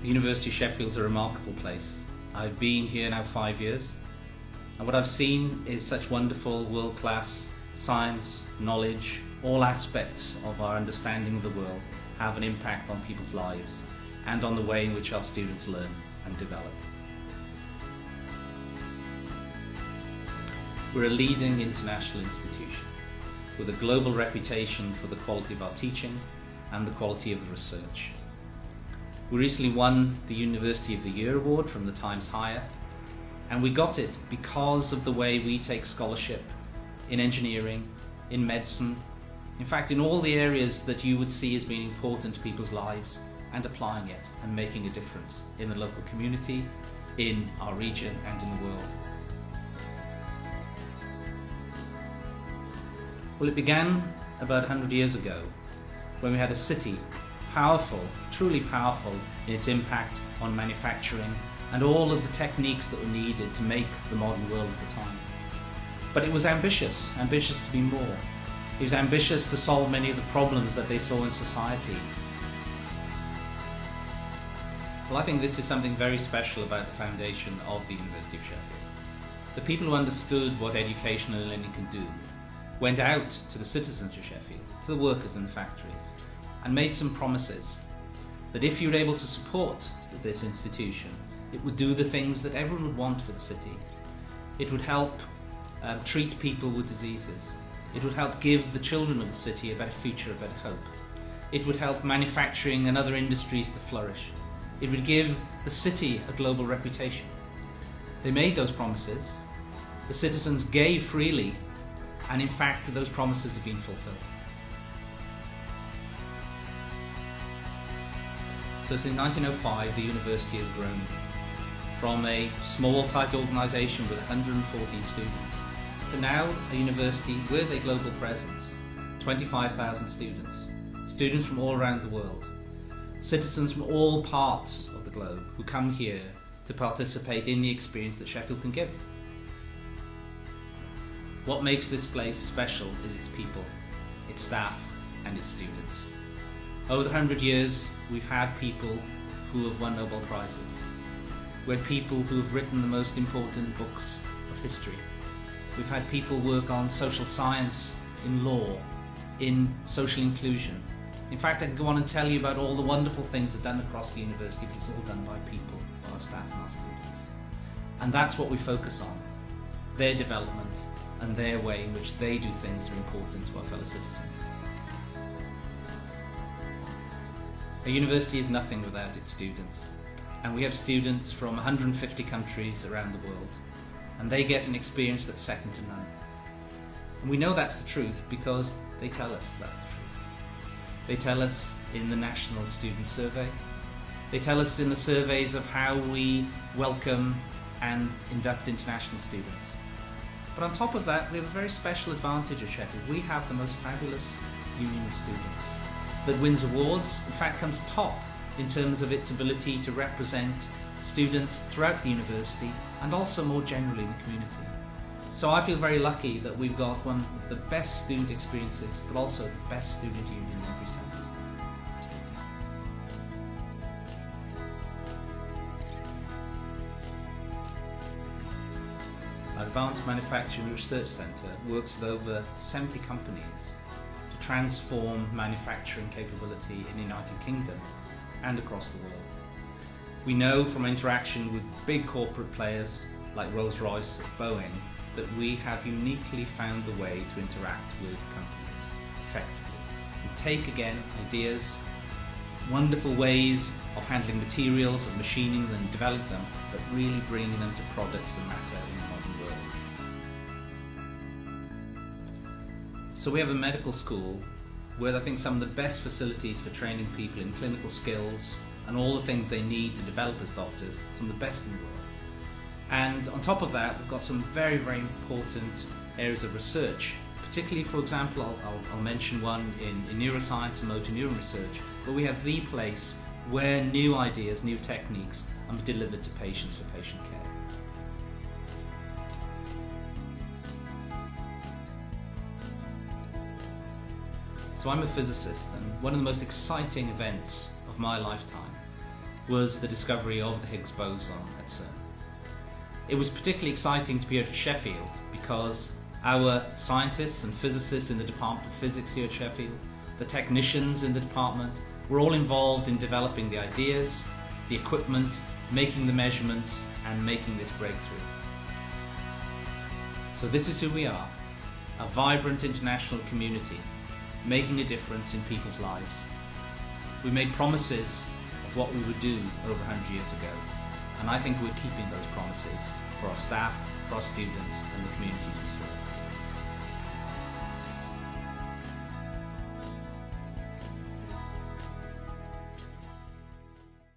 The University of Sheffield is a remarkable place. I've been here now 5 years, and what I've seen is such wonderful world-class science, knowledge. All aspects of our understanding of the world have an impact on people's lives and on the way in which our students learn and develop. We're a leading international institution with a global reputation for the quality of our teaching and the quality of the research. We recently won the University of the Year award from the Times Higher, and we got it because of the way we take scholarship in engineering, in medicine, in fact in all the areas that you would see as being important to people's lives, and applying it and making a difference in the local community, in our region and in the world. Well, it began about 100 years ago when we had a city, powerful, truly powerful in its impact on manufacturing and all of the techniques that were needed to make the modern world at the time. But it was ambitious to be more. It was ambitious to solve many of the problems that they saw in society. Well, I think this is something very special about the foundation of the University of Sheffield. The people who understood what education and learning can do went out to the citizens of Sheffield, to the workers in the factories, and made some promises that if you were able to support this institution, it would do the things that everyone would want for the city. It would help treat people with diseases. It would help give the children of the city a better future, a better hope. It would help manufacturing and other industries to flourish. It would give the city a global reputation. They made those promises. The citizens gave freely, and in fact those promises have been fulfilled. So since 1905 the university has grown from a small tight organisation with 114 students to now a university with a global presence, 25,000 students, students from all around the world, citizens from all parts of the globe who come here to participate in the experience that Sheffield can give. What makes this place special is its people, its staff and its students. Over the 100 years we've had people who have won Nobel Prizes. We had people who have written the most important books of history. We've had people work on social science, in law, in social inclusion. In fact, I can go on and tell you about all the wonderful things that are done across the university, but it's all done by people, by our staff and our students. And that's what we focus on, their development and their way in which they do things that are important to our fellow citizens. A university is nothing without its students, and we have students from 150 countries around the world, and they get an experience that's second to none. And we know that's the truth because they tell us that's the truth. They tell us in the National Student Survey, they tell us in the surveys of how we welcome and induct international students. But on top of that, we have a very special advantage at Sheffield. We have the most fabulous union of students that wins awards, in fact comes top in terms of its ability to represent students throughout the university and also more generally in the community. So I feel very lucky that we've got one of the best student experiences, but also the best student union in every sense. Our Advanced Manufacturing Research Centre works with over 70 companies to transform manufacturing capability in the United Kingdom and across the world. We know from interaction with big corporate players like Rolls-Royce or Boeing that we have uniquely found the way to interact with companies effectively and take again ideas, wonderful ways of handling materials, of machining them, develop them, but really bringing them to products that matter in the modern world. So we have a medical school with I think some of the best facilities for training people in clinical skills and all the things they need to develop as doctors, some of the best in the world. And on top of that, we've got some very, very important areas of research, particularly, for example, I'll mention one in neuroscience and motor neuron research, where we have the place where new ideas, new techniques are delivered to patients for patient care. So I'm a physicist, and one of the most exciting events of my lifetime was the discovery of the Higgs boson at CERN. It was particularly exciting to be here at Sheffield because our scientists and physicists in the Department of Physics here at Sheffield, the technicians in the department, were all involved in developing the ideas, the equipment, making the measurements, and making this breakthrough. So this is who we are, a vibrant international community, making a difference in people's lives. We made promises of what we would do over 100 years ago, and I think we're keeping those promises for our staff, for our students, and the communities we serve.